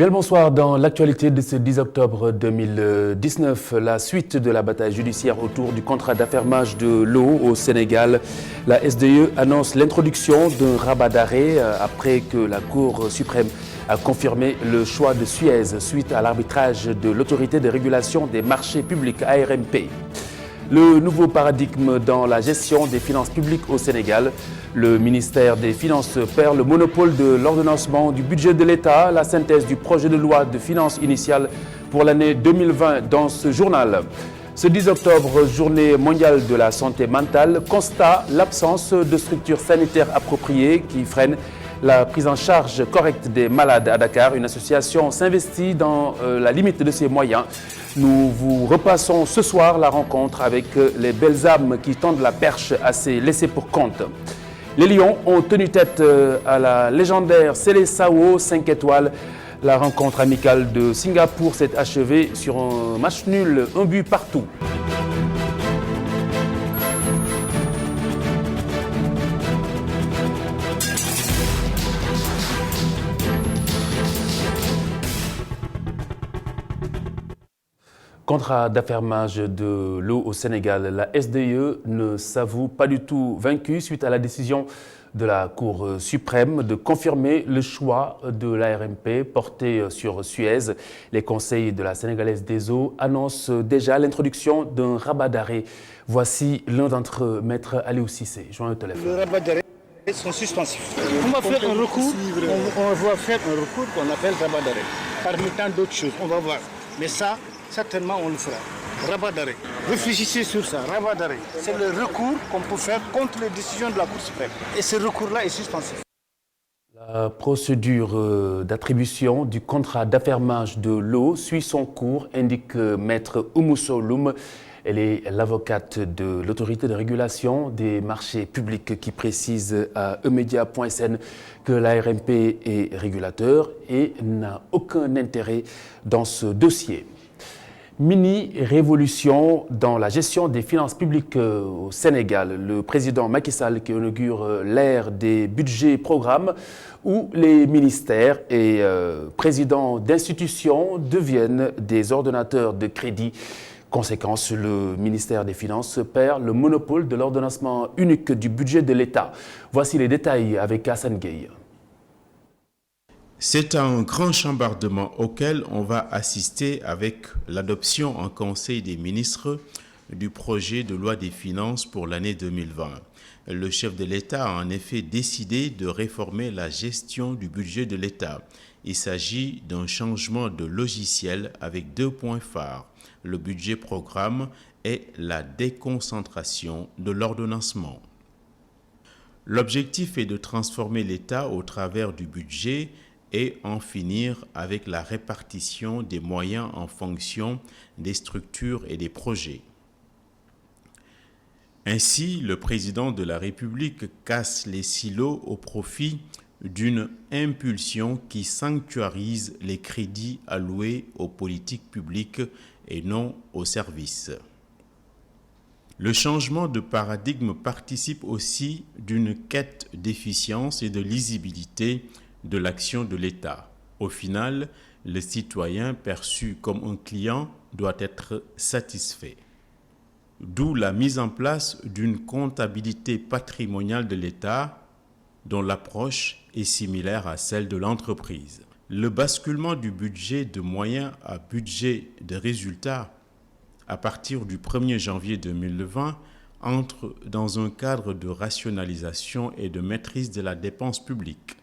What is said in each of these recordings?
Bien le bonsoir. Dans l'actualité de ce 10 octobre 2019, la suite de la bataille judiciaire autour du contrat d'affermage de l'eau au Sénégal. La SDE annonce l'introduction d'un rabat d'arrêt après que la Cour suprême a confirmé le choix de Suez suite à l'arbitrage de l'autorité de régulation des marchés publics ARMP. Le nouveau paradigme dans la gestion des finances publiques au Sénégal. Le ministère des Finances perd le monopole de l'ordonnancement du budget de l'État. La synthèse du projet de loi de finances initiale pour l'année 2020 dans ce journal. Ce 10 octobre, journée mondiale de la santé mentale, constat l'absence de structures sanitaires appropriées qui freinent la prise en charge correcte des malades à Dakar. Une association s'investit dans la limite de ses moyens. Nous vous repassons ce soir la rencontre avec les belles âmes qui tendent la perche à ces laissés pour compte. Les Lions ont tenu tête à la légendaire Seleção 5 étoiles. La rencontre amicale de Singapour s'est achevée sur un match nul, un but partout. Contrat d'affermage de l'eau au Sénégal, la SDE ne s'avoue pas du tout vaincue suite à la décision de la Cour suprême de confirmer le choix de l'ARMP porté sur Suez. Les conseils de la Sénégalaise des eaux annoncent déjà l'introduction d'un rabat d'arrêt. Voici l'un d'entre eux, Maître Aliou Cissé, joint au téléphone. Le rabat d'arrêt sont suspensifs. On va faire un recours, qu'on appelle rabat d'arrêt. Parmi tant d'autres choses, on va voir. Mais ça, certainement, on le fera. Rabat d'arrêt. Réfléchissez sur ça, rabat d'arrêt. C'est le recours qu'on peut faire contre les décisions de la Cour suprême. Et ce recours-là est suspensif. La procédure d'attribution du contrat d'affermage de l'eau suit son cours, indique Maître Oumousso Loum. Elle est l'avocate de l'autorité de régulation des marchés publics qui précise à emedia.sn que l'ARMP est régulateur et n'a aucun intérêt dans ce dossier. Mini-révolution dans la gestion des finances publiques au Sénégal. Le président Macky Sall qui inaugure l'ère des budgets programmes où les ministères et présidents d'institutions deviennent des ordonnateurs de crédit. Conséquence, le ministère des Finances perd le monopole de l'ordonnancement unique du budget de l'État. Voici les détails avec Hassan Gueye. C'est un grand chambardement auquel on va assister avec l'adoption en Conseil des ministres du projet de loi des finances pour l'année 2020. Le chef de l'État a en effet décidé de réformer la gestion du budget de l'État. Il s'agit d'un changement de logiciel avec 2 points phares. Le budget programme et la déconcentration de l'ordonnancement. L'objectif est de transformer l'État au travers du budget et en finir avec la répartition des moyens en fonction des structures et des projets. Ainsi, le président de la République casse les silos au profit d'une impulsion qui sanctuarise les crédits alloués aux politiques publiques et non aux services. Le changement de paradigme participe aussi d'une quête d'efficience et de lisibilité de l'action de l'État. Au final, le citoyen perçu comme un client doit être satisfait. D'où la mise en place d'une comptabilité patrimoniale de l'État dont l'approche est similaire à celle de l'entreprise. Le basculement du budget de moyens à budget de résultats à partir du 1er janvier 2020 entre dans un cadre de rationalisation et de maîtrise de la dépense publique.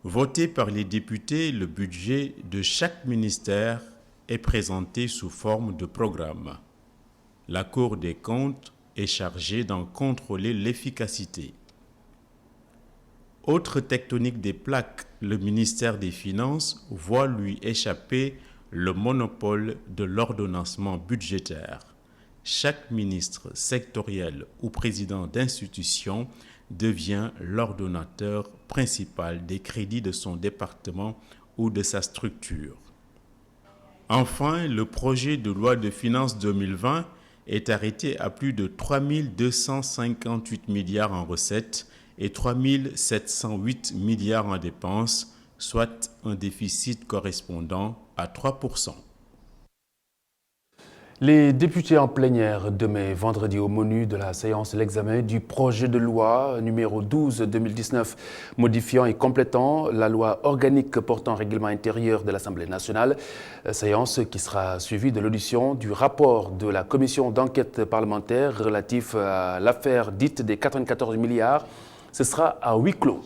Voté par les députés, le budget de chaque ministère est présenté sous forme de programme. La Cour des comptes est chargée d'en contrôler l'efficacité. Autre tectonique des plaques, le ministère des Finances voit lui échapper le monopole de l'ordonnancement budgétaire. Chaque ministre sectoriel ou président d'institution devient l'ordonnateur principal des crédits de son département ou de sa structure. Enfin, le projet de loi de finances 2020 est arrêté à plus de 3 258 milliards en recettes et 3 708 milliards en dépenses, soit un déficit correspondant à 3%. Les députés en plénière demain vendredi au menu de la séance l'examen du projet de loi numéro 12/2019 modifiant et complétant la loi organique portant règlement intérieur de l'Assemblée nationale. Séance qui sera suivie de l'audition du rapport de la commission d'enquête parlementaire relatif à l'affaire dite des 94 milliards. Ce sera à huis clos.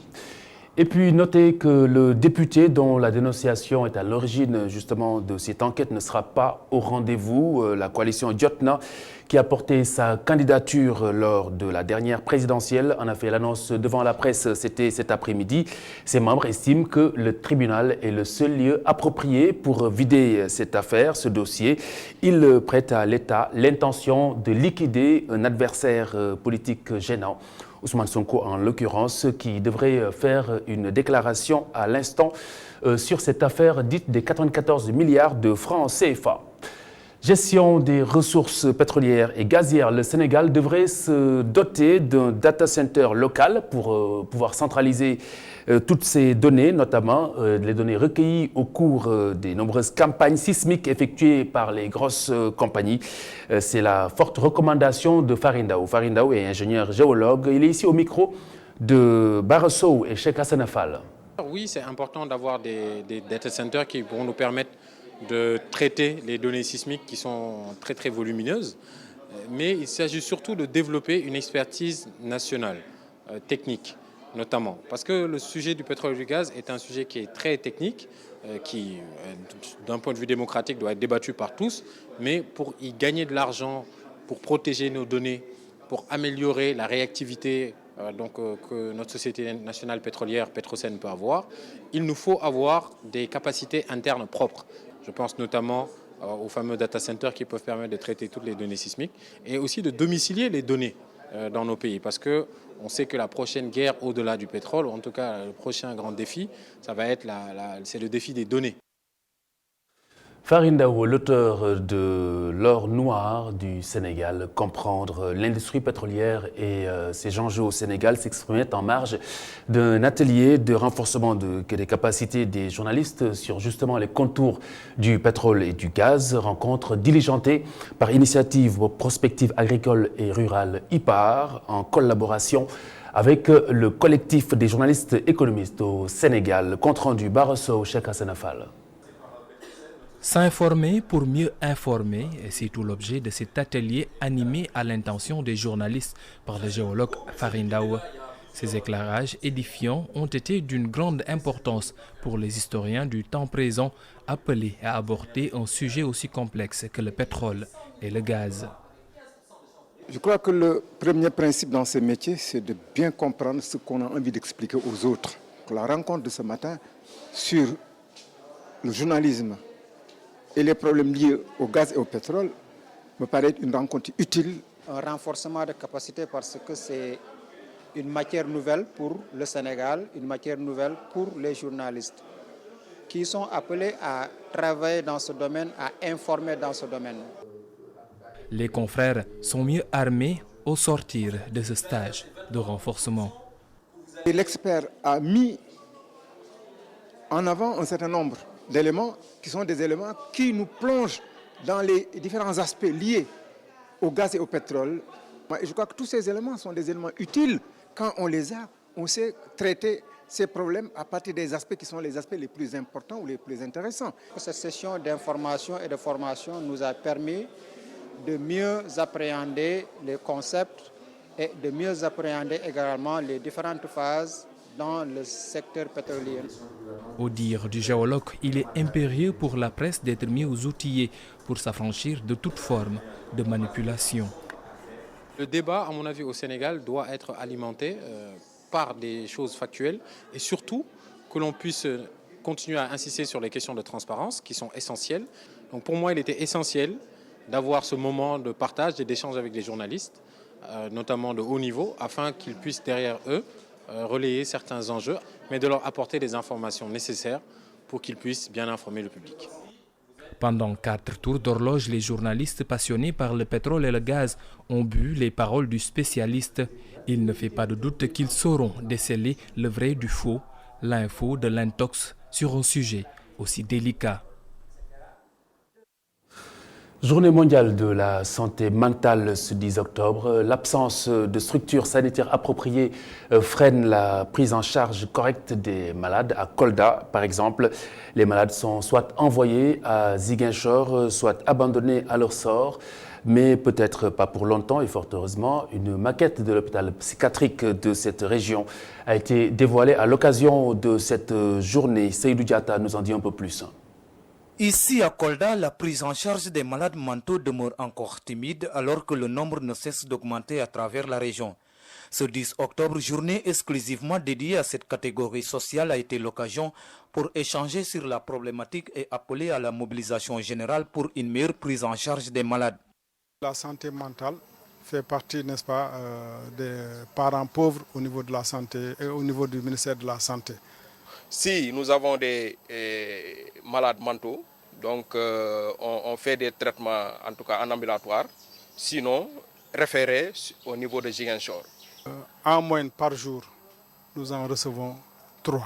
Et puis notez que le député dont la dénonciation est à l'origine justement de cette enquête ne sera pas au rendez-vous. La coalition Jotna, qui a porté sa candidature lors de la dernière présidentielle, en a fait l'annonce devant la presse, c'était cet après-midi. Ses membres estiment que le tribunal est le seul lieu approprié pour vider cette affaire, ce dossier. Ils prêtent à l'État l'intention de liquider un adversaire politique gênant. Ousmane Sonko en l'occurrence, qui devrait faire une déclaration à l'instant sur cette affaire dite des 94 milliards de francs CFA. Gestion des ressources pétrolières et gazières, le Sénégal devrait se doter d'un data center local pour pouvoir centraliser toutes ces données, notamment les données recueillies au cours des nombreuses campagnes sismiques effectuées par les grosses compagnies. C'est la forte recommandation de Farindao. Farindao est ingénieur géologue. Il est ici au micro de Barasso et Cheikh Hassan Fall. Oui, c'est important d'avoir des data centers qui pourront nous permettre de traiter les données sismiques qui sont très très volumineuses. Mais il s'agit surtout de développer une expertise nationale, technique notamment. Parce que le sujet du pétrole et du gaz est un sujet qui est très technique, qui d'un point de vue démocratique doit être débattu par tous. Mais pour y gagner de l'argent, pour protéger nos données, pour améliorer la réactivité que notre société nationale pétrolière, Petrosen, peut avoir, il nous faut avoir des capacités internes propres. Je pense notamment aux fameux data centers qui peuvent permettre de traiter toutes les données sismiques et aussi de domicilier les données dans nos pays. Parce qu'on sait que la prochaine guerre au-delà du pétrole, ou en tout cas le prochain grand défi, ça va être c'est le défi des données. Farindao, l'auteur de L'or noir du Sénégal, comprendre l'industrie pétrolière et ses enjeux au Sénégal, s'exprimait en marge d'un atelier de renforcement des capacités des journalistes sur justement les contours du pétrole et du gaz, rencontre diligentée par Initiative Prospective Agricole et Rurale IPAR en collaboration avec le collectif des journalistes économistes au Sénégal. Compte rendu Barasso, Cheikh Hassan Fall. S'informer pour mieux informer, c'est tout l'objet de cet atelier animé à l'intention des journalistes par le géologue Farindao. Ces éclairages édifiants ont été d'une grande importance pour les historiens du temps présent, appelés à aborder un sujet aussi complexe que le pétrole et le gaz. Je crois que le premier principe dans ce métier, c'est de bien comprendre ce qu'on a envie d'expliquer aux autres. La rencontre de ce matin sur le journalisme et les problèmes liés au gaz et au pétrole me paraît une rencontre utile. Un renforcement de capacité parce que c'est une matière nouvelle pour le Sénégal, une matière nouvelle pour les journalistes qui sont appelés à travailler dans ce domaine, à informer dans ce domaine. Les confrères sont mieux armés au sortir de ce stage de renforcement. L'expert a mis en avant un certain nombre d'éléments qui sont des éléments qui nous plongent dans les différents aspects liés au gaz et au pétrole. Je crois que tous ces éléments sont des éléments utiles. Quand on les a, on sait traiter ces problèmes à partir des aspects qui sont les aspects les plus importants ou les plus intéressants. Cette session d'information et de formation nous a permis de mieux appréhender les concepts et de mieux appréhender également les différentes phases dans le secteur pétrolier. Au dire du géologue, il est impérieux pour la presse d'être mieux outillée pour s'affranchir de toute forme de manipulation. Le débat, à mon avis, au Sénégal doit être alimenté par des choses factuelles et surtout que l'on puisse continuer à insister sur les questions de transparence qui sont essentielles. Donc pour moi, il était essentiel d'avoir ce moment de partage et d'échange avec les journalistes, notamment de haut niveau, afin qu'ils puissent derrière eux relayer certains enjeux, mais de leur apporter des informations nécessaires pour qu'ils puissent bien informer le public. Pendant 4 tours d'horloge, les journalistes passionnés par le pétrole et le gaz ont bu les paroles du spécialiste. Il ne fait pas de doute qu'ils sauront déceler le vrai du faux, l'info de l'intox sur un sujet aussi délicat. Journée mondiale de la santé mentale ce 10 octobre. L'absence de structures sanitaires appropriées freine la prise en charge correcte des malades. À Kolda, par exemple, les malades sont soit envoyés à Ziguinchor, soit abandonnés à leur sort. Mais peut-être pas pour longtemps et fort heureusement, une maquette de l'hôpital psychiatrique de cette région a été dévoilée à l'occasion de cette journée. Seydou Diatta nous en dit un peu plus. Ici à Kolda, la prise en charge des malades mentaux demeure encore timide alors que le nombre ne cesse d'augmenter à travers la région. Ce 10 octobre, journée exclusivement dédiée à cette catégorie sociale, a été l'occasion pour échanger sur la problématique et appeler à la mobilisation générale pour une meilleure prise en charge des malades. La santé mentale fait partie, n'est-ce pas, des parents pauvres au niveau de la santé et au niveau du ministère de la Santé. Si nous avons des malades mentaux, donc on fait des traitements, en tout cas en ambulatoire, sinon référés au niveau de Ziguinchor. En moyenne par jour, nous en recevons 3.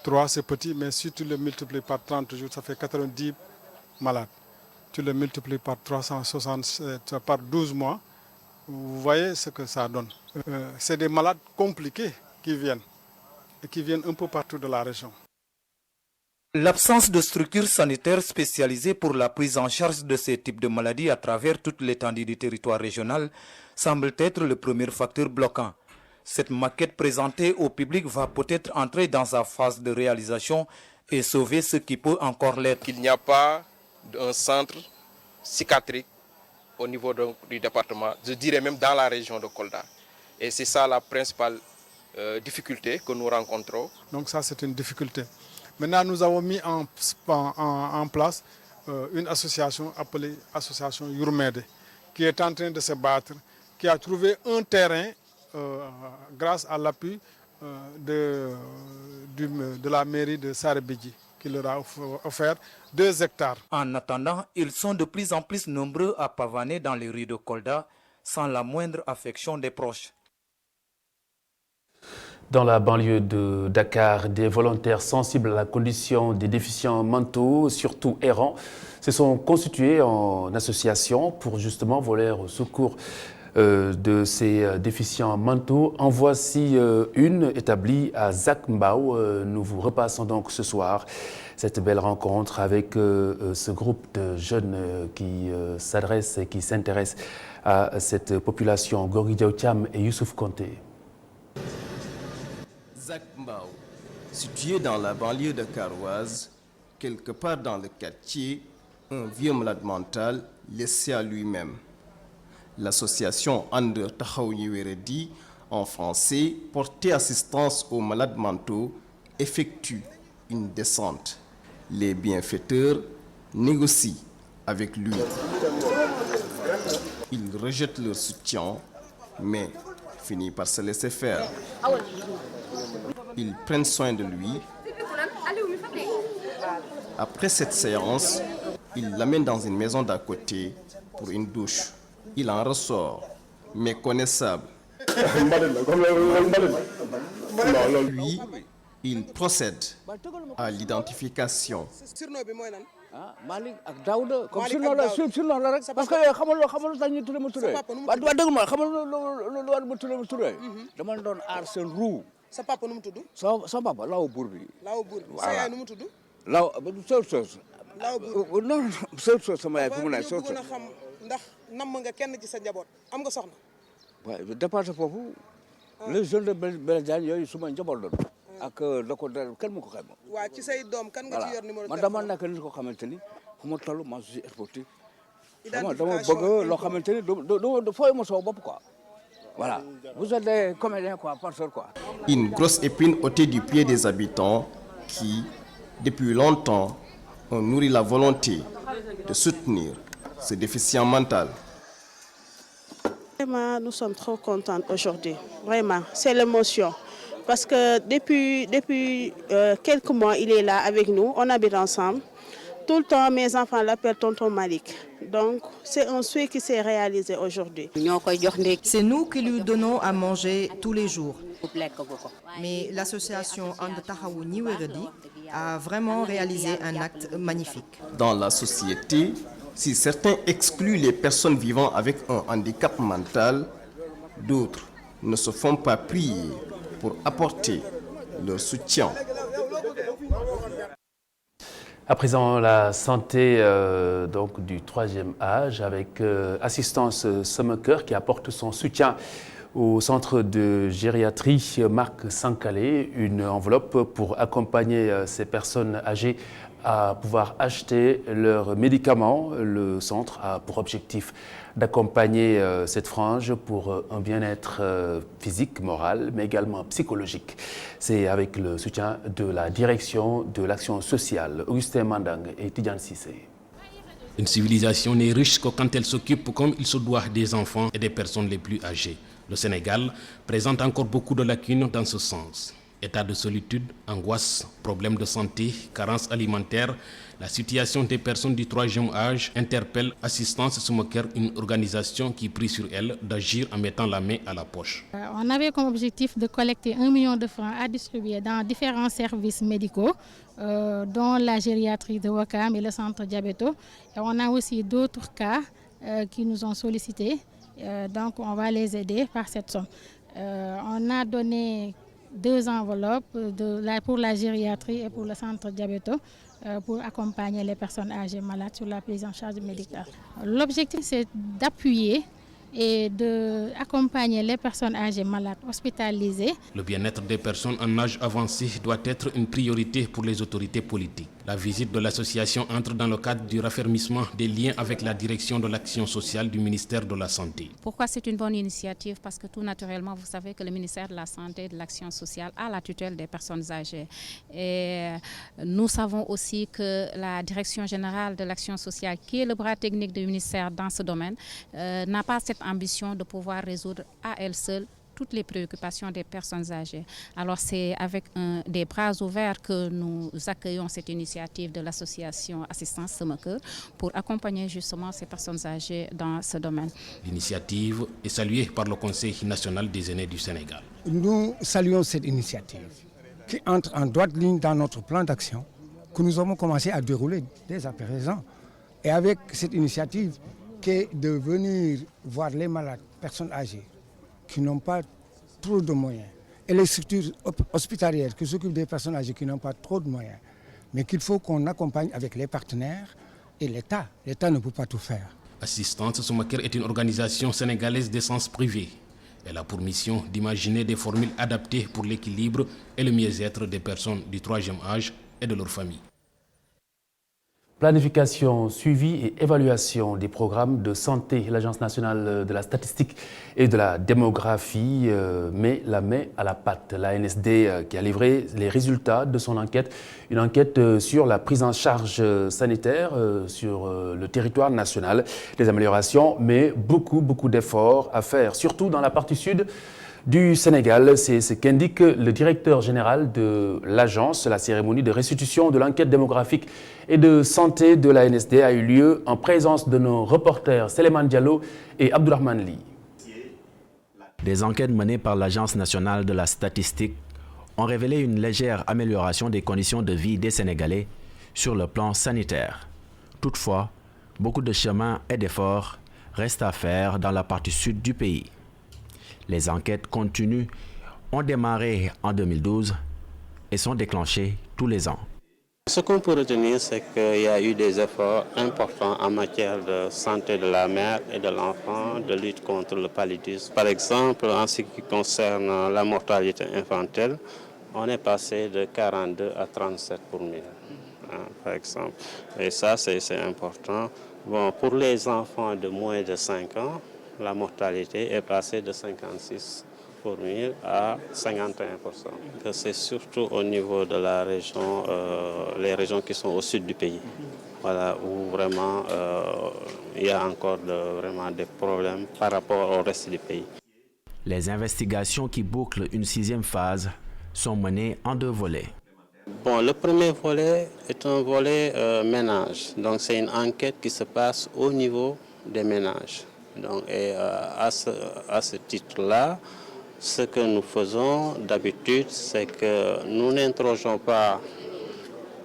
3 c'est petit, mais si tu le multiplies par 30 jours, ça fait 90 malades. Tu le multiplies par 360, par 12 mois, vous voyez ce que ça donne. C'est des malades compliqués qui viennent. Et qui viennent un peu partout de la région. L'absence de structures sanitaires spécialisées pour la prise en charge de ces types de maladies à travers toute l'étendue du territoire régional semble être le premier facteur bloquant. Cette maquette présentée au public va peut-être entrer dans sa phase de réalisation et sauver ce qui peut encore l'être. Qu'il n'y a pas un centre psychiatrique au niveau du département, je dirais même dans la région de Kolda. Et c'est ça la principale difficulté que nous rencontrons. Donc ça c'est une difficulté. Maintenant nous avons mis en place une association appelée Association Yurmede qui est en train de se battre, qui a trouvé un terrain grâce à l'appui de la mairie de Sarebidji qui leur a offert 2 hectares. En attendant, ils sont de plus en plus nombreux à pavaner dans les rues de Kolda sans la moindre affection des proches. Dans la banlieue de Dakar, des volontaires sensibles à la condition des déficients mentaux, surtout errants, se sont constitués en association pour justement voler au secours de ces déficients mentaux. En voici une établie à Zakmbao. Nous vous repassons donc ce soir cette belle rencontre avec ce groupe de jeunes qui s'adressent et qui s'intéressent à cette population. Gorgui Diaoutiam et Youssouf Konté. Zakmbao, situé dans la banlieue dakaroise, quelque part dans le quartier, un vieux malade mental laissé à lui-même. L'association Ander Tahaou Yiweredi, en français, portée assistance aux malades mentaux, effectue une descente. Les bienfaiteurs négocient avec lui. Ils rejettent leur soutien, mais finissent par se laisser faire. Ils prennent soin de lui. Après cette séance, ils l'amènent dans une maison d'à côté pour une douche. Il en ressort méconnaissable. Puis, il procède à l'identification. Malik ak Daouda comme surnom la rek parce que xamal tax ñu tudé ma Touré wa deug ma xamal lu war ma tudé ma Touré dama doon aar seen ruu. Sa papa nu mu tudd? Sa papa Law Buur bi. Law Buur bi. Sa yaay nu mu tudd? Law Soos. Law Buur. Non Soos sama yaay fu mu ne Soos. Bëgg na xam ndax nam nga kenn ci sa njaboot am nga soxna? Ouais, dépassé foofu les jeunes de Belgiane yooyu suma njaboot doon. ak da ko kenn mu ko xam. Waa ci say doom kan nga ci yor numéro téléphone? Man dama nekk nit ko xamante ni fu ma toll ma je suis sportif. Dama bëgg loo xamante ni do fooy ma soo bopp quoi. Voilà, vous êtes des comédiens quoi, farceurs quoi. Une grosse épine ôtée du pied des habitants qui, depuis longtemps, ont nourri la volonté de soutenir ce déficient mental. Vraiment, nous sommes trop contents aujourd'hui. Vraiment, c'est l'émotion. Parce que depuis quelques mois, il est là avec nous, on habite ensemble. Tout le temps, mes enfants l'appellent tonton Malik. Donc, c'est un souhait qui s'est réalisé aujourd'hui. C'est nous qui lui donnons à manger tous les jours. Mais l'association And Taxawu Ñi Wéradi a vraiment réalisé un acte magnifique. Dans la société, si certains excluent les personnes vivant avec un handicap mental, d'autres ne se font pas prier pour apporter leur soutien. À présent, la santé donc du troisième âge avec Assistance Samaker qui apporte son soutien au centre de gériatrie Marc Sankalé, une enveloppe pour accompagner ces personnes âgées à pouvoir acheter leurs médicaments. Le centre a pour objectif d'accompagner cette frange pour un bien-être physique, moral, mais également psychologique. C'est avec le soutien de la direction de l'action sociale, Augustin Mandang et Tidjane Sissé. Une civilisation n'est riche que quand elle s'occupe comme il se doit des enfants et des personnes les plus âgées. Le Sénégal présente encore beaucoup de lacunes dans ce sens. État de solitude, angoisse, problèmes de santé, carences alimentaires, la situation des personnes du troisième âge interpelle Assistance Samaker, une organisation qui prie sur elle d'agir en mettant la main à la poche. On avait comme objectif de collecter 1 million de francs à distribuer dans différents services médicaux, dont la gériatrie de Ouakam et le centre Diabéto. Et on a aussi d'autres cas qui nous ont sollicités, donc on va les aider par cette somme. On a donné 2 enveloppes pour la gériatrie et pour le centre Diabéto pour accompagner les personnes âgées malades sur la prise en charge médicale. L'objectif, c'est d'appuyer et d'accompagner les personnes âgées malades hospitalisées. Le bien-être des personnes en âge avancé doit être une priorité pour les autorités politiques. La visite de l'association entre dans le cadre du raffermissement des liens avec la direction de l'action sociale du ministère de la Santé. Pourquoi c'est une bonne initiative? Parce que tout naturellement, vous savez que le ministère de la Santé et de l'Action sociale a la tutelle des personnes âgées. Et nous savons aussi que la direction générale de l'action sociale, qui est le bras technique du ministère dans ce domaine, n'a pas cette ambition de pouvoir résoudre à elle seule toutes les préoccupations des personnes âgées. Alors c'est avec des bras ouverts que nous accueillons cette initiative de l'association Assistance Samaker pour accompagner justement ces personnes âgées dans ce domaine. L'initiative est saluée par le Conseil national des aînés du Sénégal. Nous saluons cette initiative qui entre en droite ligne dans notre plan d'action que nous avons commencé à dérouler dès à présent. Et avec cette initiative qui est de venir voir les malades, personnes âgées, qui n'ont pas trop de moyens, et les structures hospitalières qui s'occupent des personnes âgées qui n'ont pas trop de moyens, mais qu'il faut qu'on accompagne avec les partenaires et l'État. L'État ne peut pas tout faire. Assistance Samaker est une organisation sénégalaise d'essence privée. Elle a pour mission d'imaginer des formules adaptées pour l'équilibre et le mieux-être des personnes du troisième âge et de leurs familles. Planification, suivi et évaluation des programmes de santé. L'Agence nationale de la statistique et de la démographie met la main à la pâte. L'ANSD qui a livré les résultats de son enquête, une enquête sur la prise en charge sanitaire sur le territoire national. Des améliorations, mais beaucoup d'efforts à faire, surtout dans la partie sud du Sénégal. C'est ce qu'indique le directeur général de l'agence. La cérémonie de restitution de l'enquête démographique et de santé de l'ANSD a eu lieu en présence de nos reporters Séléman Diallo et Abdourahmane Ly. Des enquêtes menées par l'Agence nationale de la statistique ont révélé une légère amélioration des conditions de vie des Sénégalais sur le plan sanitaire. Toutefois, beaucoup de chemin et d'efforts restent à faire dans la partie sud du pays. Les enquêtes continues ont démarré en 2012 et sont déclenchées tous les ans. Ce qu'on peut retenir, c'est qu'il y a eu des efforts importants en matière de santé de la mère et de l'enfant, de lutte contre le paludisme. Par exemple, en ce qui concerne la mortalité infantile, on est passé de 42 à 37 pour 1000, par exemple. Et ça, c'est important. Bon, pour les enfants de moins de 5 ans, la mortalité est passée de 56 pour 1000 à 51%. C'est surtout au niveau de la région, les régions qui sont au sud du pays, voilà, où vraiment il y a encore vraiment des problèmes par rapport au reste du pays. Les investigations qui bouclent une 6e phase sont menées en 2 volets. Bon, le premier volet est un volet ménage. Donc c'est une enquête qui se passe au niveau des ménages. Donc, et à ce titre-là, ce que nous faisons d'habitude, c'est que nous n'interrogeons pas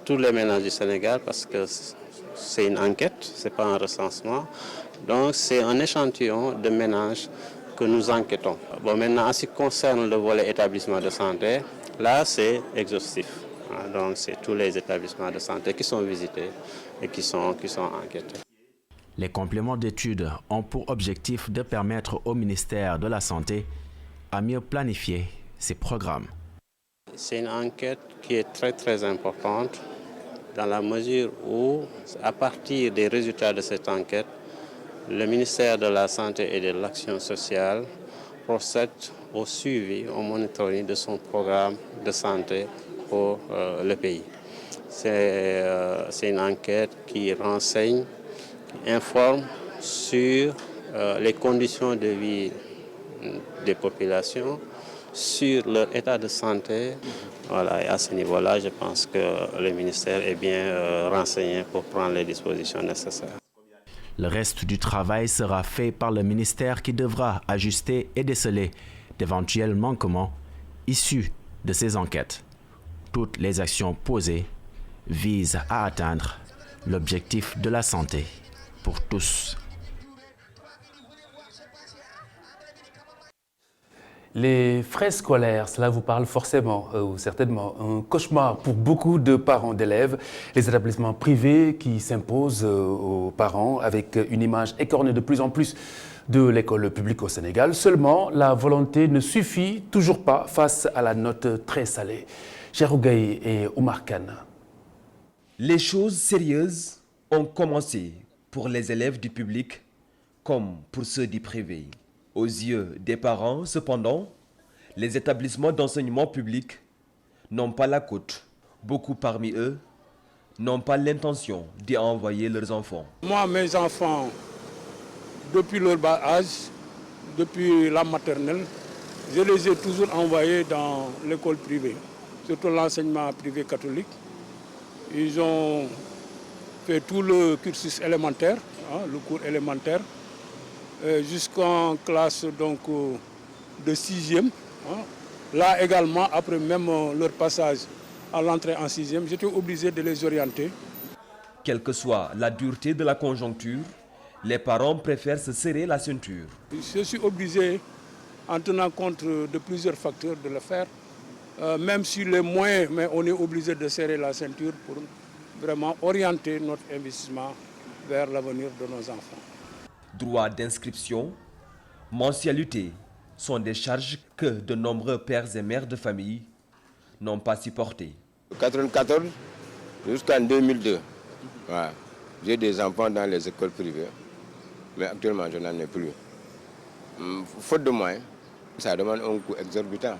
tous les ménages du Sénégal parce que c'est une enquête, ce n'est pas un recensement. Donc c'est un échantillon de ménages que nous enquêtons. Bon, maintenant, en ce qui concerne le volet établissement de santé, là c'est exhaustif. Donc c'est tous les établissements de santé qui sont visités et qui sont enquêtés. Les compléments d'études ont pour objectif de permettre au ministère de la Santé à mieux planifier ses programmes. C'est une enquête qui est très très importante dans la mesure où, à partir des résultats de cette enquête, le ministère de la Santé et de l'Action sociale procède au suivi, au monitoring de son programme de santé pour le pays. C'est une enquête qui renseigne, qui informe sur les conditions de vie des populations, sur leur état de santé. Voilà, et à ce niveau-là, je pense que le ministère est bien renseigné pour prendre les dispositions nécessaires. Le reste du travail sera fait par le ministère qui devra ajuster et déceler d'éventuels manquements issus de ces enquêtes. Toutes les actions posées visent à atteindre l'objectif de la santé pour tous. Les frais scolaires, cela vous parle forcément ou certainement. Un cauchemar pour beaucoup de parents d'élèves. Les établissements privés qui s'imposent aux parents avec une image écornée de plus en plus de l'école publique au Sénégal. Seulement, la volonté ne suffit toujours pas face à la note très salée. Cherou Gaye et Oumar Kane. Les choses sérieuses ont commencé pour les élèves du public comme pour ceux du privé. Aux yeux des parents, cependant, les établissements d'enseignement public n'ont pas la cote. Beaucoup parmi eux n'ont pas l'intention d'y envoyer leurs enfants. Moi, mes enfants, depuis leur bas âge, depuis la maternelle, je les ai toujours envoyés dans l'école privée, surtout l'enseignement privé catholique. Ils ont fait tout le cursus élémentaire, le cours élémentaire, jusqu'en classe donc, de 6e. Là également, après même leur passage à l'entrée en 6e, j'étais obligé de les orienter. Quelle que soit la dureté de la conjoncture, les parents préfèrent se serrer la ceinture. Je suis obligé, en tenant compte de plusieurs facteurs, de le faire. Même si les moyens, mais on est obligé de serrer la ceinture pour vraiment orienter notre investissement vers l'avenir de nos enfants. Droit d'inscription, mensualité sont des charges que de nombreux pères et mères de famille n'ont pas supportées. 1994 jusqu'en 2002, ouais, j'ai des enfants dans les écoles privées, mais actuellement je n'en ai plus. Faute de moyens, ça demande un coût exorbitant.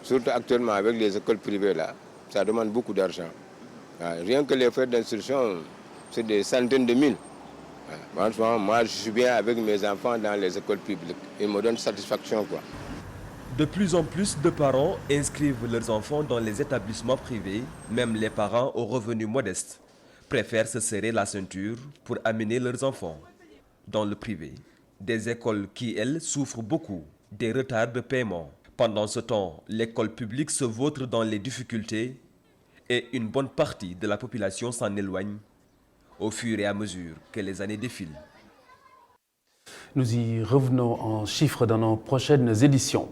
Surtout actuellement avec les écoles privées là, ça demande beaucoup d'argent. Ouais, rien que les frais d'instruction, c'est des centaines de mille. Franchement, moi je suis bien avec mes enfants dans les écoles publiques. Ils me donnent satisfaction, quoi. De plus en plus de parents inscrivent leurs enfants dans les établissements privés. Même les parents aux revenus modestes préfèrent se serrer la ceinture pour amener leurs enfants dans le privé. Des écoles qui, elles, souffrent beaucoup des retards de paiement. Pendant ce temps, l'école publique se vautre dans les difficultés et une bonne partie de la population s'en éloigne au fur et à mesure que les années défilent. Nous y revenons en chiffres dans nos prochaines éditions.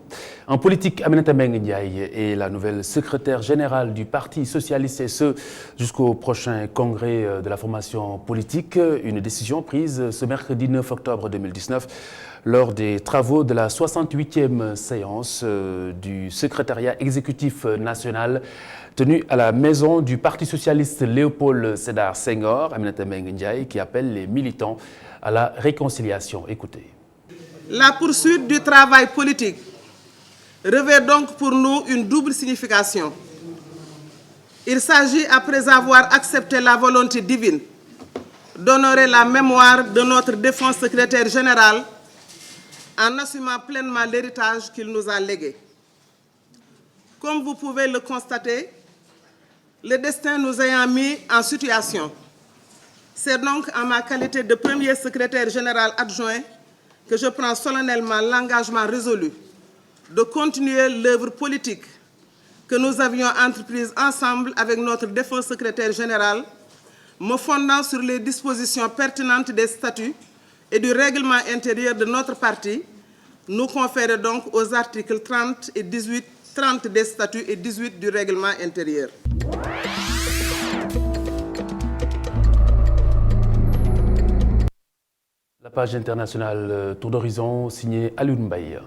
En politique, Aminata Mbengue Ndiaye est la nouvelle secrétaire générale du Parti socialiste et ce jusqu'au prochain congrès de la formation politique. Une décision prise ce mercredi 9 octobre 2019 lors des travaux de la 68e séance du secrétariat exécutif national tenue à la maison du Parti socialiste Léopold Sédar Senghor. Aminata Mbengue Ndiaye qui appelle les militants à la réconciliation. Écoutez. La poursuite du travail politique revêt donc pour nous une double signification. Il s'agit, après avoir accepté la volonté divine, d'honorer la mémoire de notre défunt secrétaire général en assumant pleinement l'héritage qu'il nous a légué. Comme vous pouvez le constater, le destin nous ayant mis en situation. C'est donc en ma qualité de premier secrétaire général adjoint que je prends solennellement l'engagement résolu de continuer l'œuvre politique que nous avions entreprise ensemble avec notre défunt secrétaire général, me fondant sur les dispositions pertinentes des statuts et du règlement intérieur de notre parti, nous conférés donc aux articles 30 des statuts et 18 du règlement intérieur. La page internationale Tour d'horizon signée Alioune Mbaye.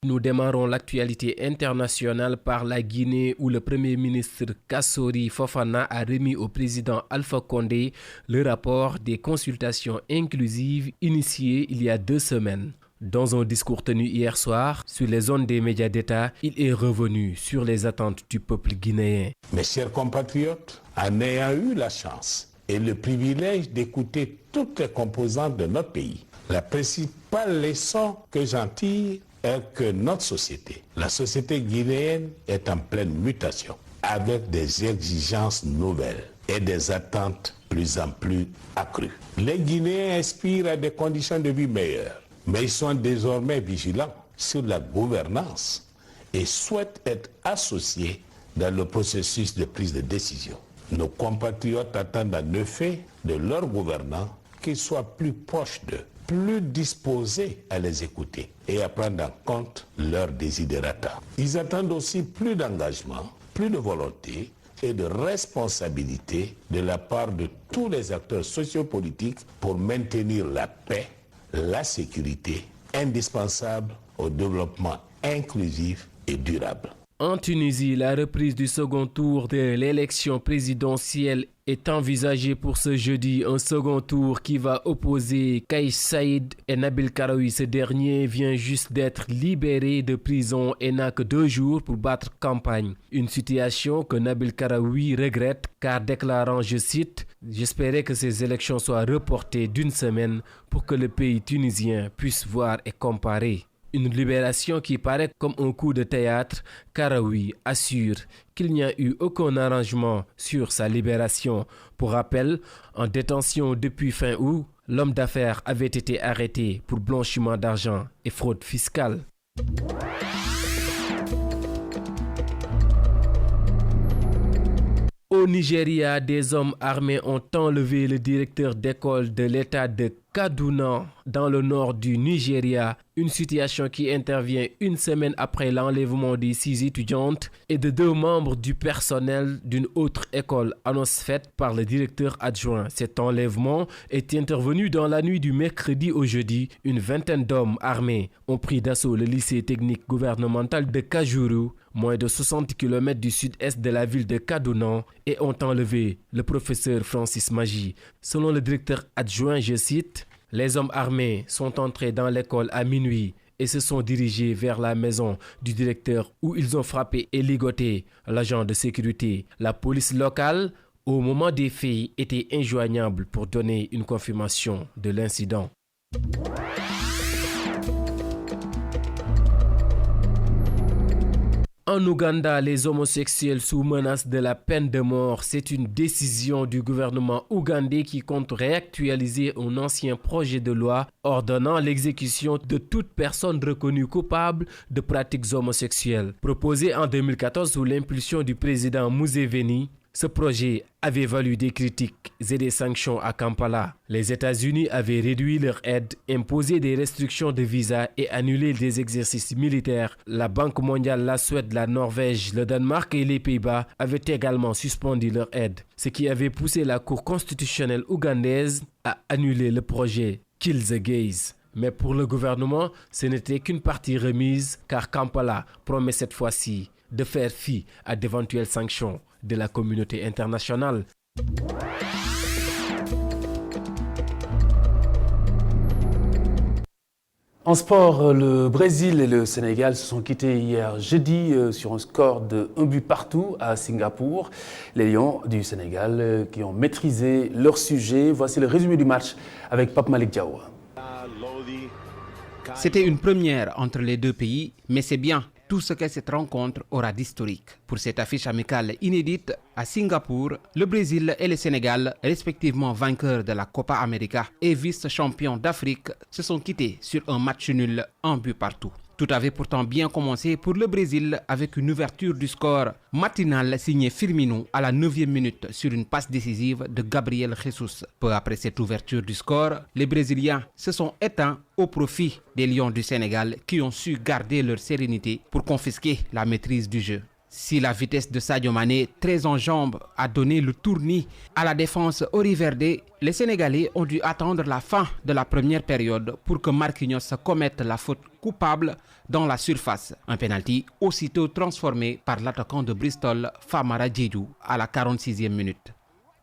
Nous démarrons l'actualité internationale par la Guinée où le Premier ministre Kassori Fofana a remis au président Alpha Condé le rapport des consultations inclusives initiées il y a 2 semaines. Dans un discours tenu hier soir sur les ondes des médias d'État, il est revenu sur les attentes du peuple guinéen. Mes chers compatriotes, en ayant eu la chance et le privilège d'écouter toutes les composantes de notre pays, la principale leçon que j'en tire est que notre société, la société guinéenne, est en pleine mutation, avec des exigences nouvelles et des attentes plus en plus accrues. Les Guinéens aspirent à des conditions de vie meilleures, mais ils sont désormais vigilants sur la gouvernance et souhaitent être associés dans le processus de prise de décision. Nos compatriotes attendent en effet de leurs gouvernants qu'ils soient plus proches d'eux, plus disposés à les écouter et à prendre en compte leurs desiderata. Ils attendent aussi plus d'engagement, plus de volonté et de responsabilité de la part de tous les acteurs sociopolitiques pour maintenir la paix, la sécurité, indispensable au développement inclusif et durable. En Tunisie, la reprise du second tour de l'élection présidentielle est envisagée pour ce jeudi. Un second tour qui va opposer Kais Saïed et Nabil Karoui. Ce dernier vient juste d'être libéré de prison et n'a que 2 jours pour battre campagne. Une situation que Nabil Karoui regrette car déclarant, je cite, « J'espérais que ces élections soient reportées d'1 semaine pour que le pays tunisien puisse voir et comparer. » Une libération qui paraît comme un coup de théâtre. Karoui assure qu'il n'y a eu aucun arrangement sur sa libération. Pour rappel, en détention depuis fin août, l'homme d'affaires avait été arrêté pour blanchiment d'argent et fraude fiscale. Au Nigeria, des hommes armés ont enlevé le directeur d'école de l'État de Kaduna, dans le nord du Nigeria. Une situation qui intervient 1 semaine après l'enlèvement des 6 étudiantes et de 2 membres du personnel d'une autre école, annonce faite par le directeur adjoint. Cet enlèvement est intervenu dans la nuit du mercredi au jeudi. Une vingtaine d'hommes armés ont pris d'assaut le lycée technique gouvernemental de Kajuru, moins de 60 km du sud-est de la ville de Kaduna, et ont enlevé le professeur Francis Magie. Selon le directeur adjoint, je cite, « Les hommes armés sont entrés dans l'école à minuit et se sont dirigés vers la maison du directeur où ils ont frappé et ligoté l'agent de sécurité. La police locale, au moment des faits, était injoignable pour donner une confirmation de l'incident. » En Ouganda, les homosexuels sous menace de la peine de mort, c'est une décision du gouvernement ougandais qui compte réactualiser un ancien projet de loi ordonnant l'exécution de toute personne reconnue coupable de pratiques homosexuelles. Proposé en 2014 sous l'impulsion du président Museveni, ce projet avait valu des critiques et des sanctions à Kampala. Les États-Unis avaient réduit leur aide, imposé des restrictions de visa et annulé des exercices militaires. La Banque mondiale, la Suède, la Norvège, le Danemark et les Pays-Bas avaient également suspendu leur aide, ce qui avait poussé la Cour constitutionnelle ougandaise à annuler le projet Kill the Gays. Mais pour le gouvernement, ce n'était qu'une partie remise car Kampala promet cette fois-ci de faire fi à d'éventuelles sanctions de la communauté internationale. En sport, le Brésil et le Sénégal se sont quittés hier jeudi sur un score de 1 but partout à Singapour. Les Lions du Sénégal qui ont maîtrisé leur sujet. Voici le résumé du match avec Pape Malick Diaw. C'était une première entre les 2 pays, mais c'est bien. tout ce que cette rencontre aura d'historique. Pour cette affiche amicale inédite à Singapour, le Brésil et le Sénégal, respectivement vainqueurs de la Copa América et vice-champions d'Afrique, se sont quittés sur un match nul, un but partout. Tout avait pourtant bien commencé pour le Brésil avec une ouverture du score matinal signé Firmino à la 9e minute sur une passe décisive de Gabriel Jesus. Peu après cette ouverture du score, les Brésiliens se sont éteints au profit des Lions du Sénégal qui ont su garder leur sérénité pour confisquer la maîtrise du jeu. Si la vitesse de Sadio Mané, très en jambes, a donné le tournis à la défense auriverdée, les Sénégalais ont dû attendre la fin de la première période pour que Marquinhos commette la faute coupable dans la surface. Un penalty aussitôt transformé par l'attaquant de Bristol, Famara Diédhiou, à la 46e minute.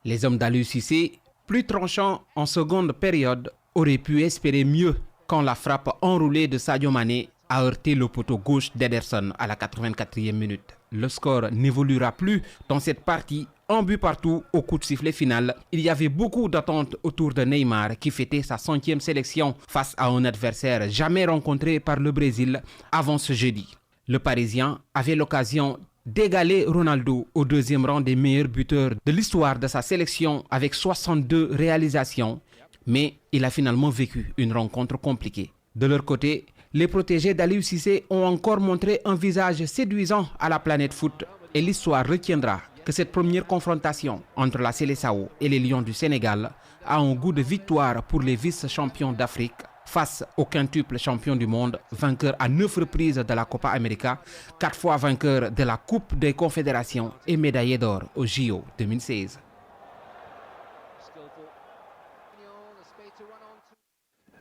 Les hommes d'Aliou Cissé, plus tranchants en seconde période, auraient pu espérer mieux quand la frappe enroulée de Sadio Mané a heurté le poteau gauche d'Ederson à la 84e minute. Le score n'évoluera plus dans cette partie. Un but partout au coup de sifflet final. Il y avait beaucoup d'attentes autour de Neymar qui fêtait sa 100e sélection face à un adversaire jamais rencontré par le Brésil avant ce jeudi. Le Parisien avait l'occasion d'égaler Ronaldo au deuxième rang des meilleurs buteurs de l'histoire de sa sélection avec 62 réalisations, mais il a finalement vécu une rencontre compliquée. De leur côté, les protégés d'Aliou Cissé ont encore montré un visage séduisant à la planète foot et l'histoire retiendra que cette première confrontation entre la Seleção et les Lions du Sénégal a un goût de victoire pour les vice-champions d'Afrique face au quintuple champion du monde, vainqueur à 9 reprises de la Copa América, 4 fois vainqueur de la Coupe des Confédérations et médaillé d'or au JO 2016.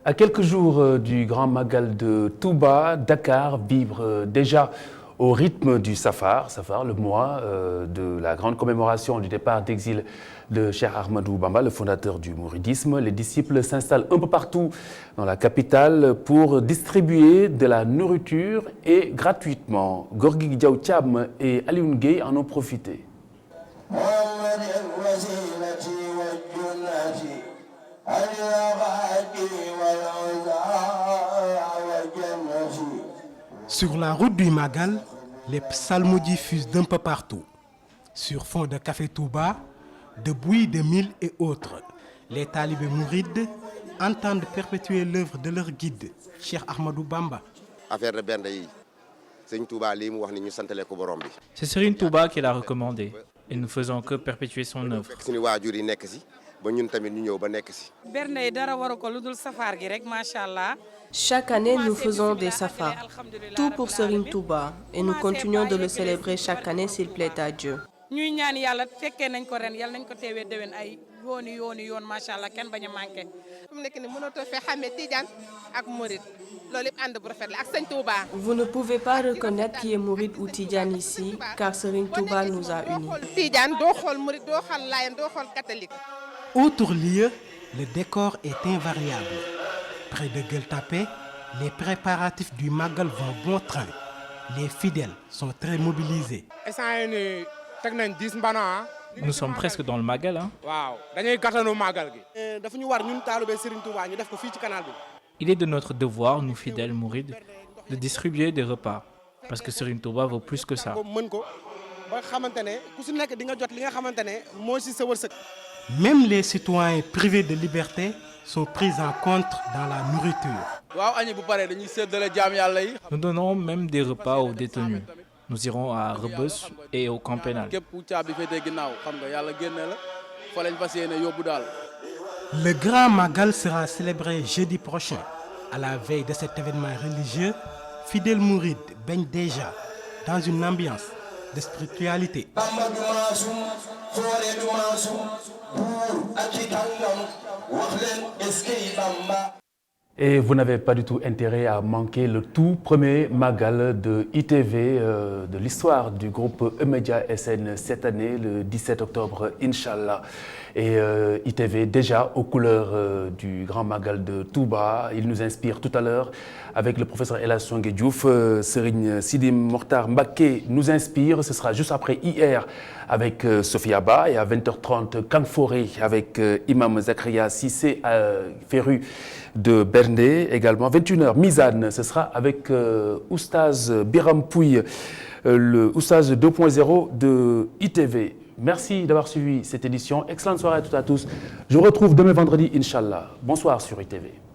À quelques jours du Grand Magal de Touba, Dakar vibre déjà au rythme du Safar, le mois de la grande commémoration du départ d'exil de Cheikh Ahmadou Bamba, le fondateur du mouridisme. Les disciples s'installent un peu partout dans la capitale pour distribuer de la nourriture et gratuitement. Gorgui Diaw Thiam et Alioune Gueye en ont profité. Sur la route du Magal, les psalmodies fusent d'un peu partout. Sur fond de café Touba, de bouillie de mil et autres, les talibés mourides entendent perpétuer l'œuvre de leur guide, Cheikh Ahmadou Bamba. C'est Serigne Touba qui l'a recommandé et nous faisons que perpétuer son œuvre. Chaque année, nous faisons des safars, tout pour Serigne Touba, et nous continuons de le célébrer chaque année s'il plaît à Dieu. Vous ne pouvez pas reconnaître qui est mouride ou tidjane ici, car Serigne Touba nous a unis. Autre lieu, le décor est invariable. Près de Gueule-Tapée, les préparatifs du Magal vont bon train. Les fidèles sont très mobilisés. Nous sommes presque dans le Magal. Hein? Il est de notre devoir, nous fidèles mourides, de distribuer des repas. Parce que Serigne Touba vaut plus que ça. Même les citoyens privés de liberté sont pris en compte dans la nourriture. Nous donnons même des repas aux détenus. Nous irons à Rebeuss et au camp pénal. Le Grand Magal sera célébré jeudi prochain. À la veille de cet événement religieux, fidèles mourides baignent déjà dans une ambiance de spiritualité. Et vous n'avez pas du tout intérêt à manquer le tout premier Magal de ITV de l'histoire du groupe E-Media SN cette année, le 17 octobre, Inch'Allah. Et ITV déjà aux couleurs du Grand Magal de Touba. Il nous inspire tout à l'heure avec le professeur El Hadj Songué Diouf. Serigne Sidi Mokhtar Mbacké nous inspire. Ce sera juste après hier avec Sophia Ba et à 20h30 Kanforé avec Imam Zakaria Cissé féru de Bernay également. 21h Mizane, ce sera avec Oustaz Biram Pouy, le Oustaz 2.0 de ITV. Merci d'avoir suivi cette édition. Excellente soirée à toutes et à tous. Je vous retrouve demain vendredi, Inch'Allah. Bonsoir sur ITV.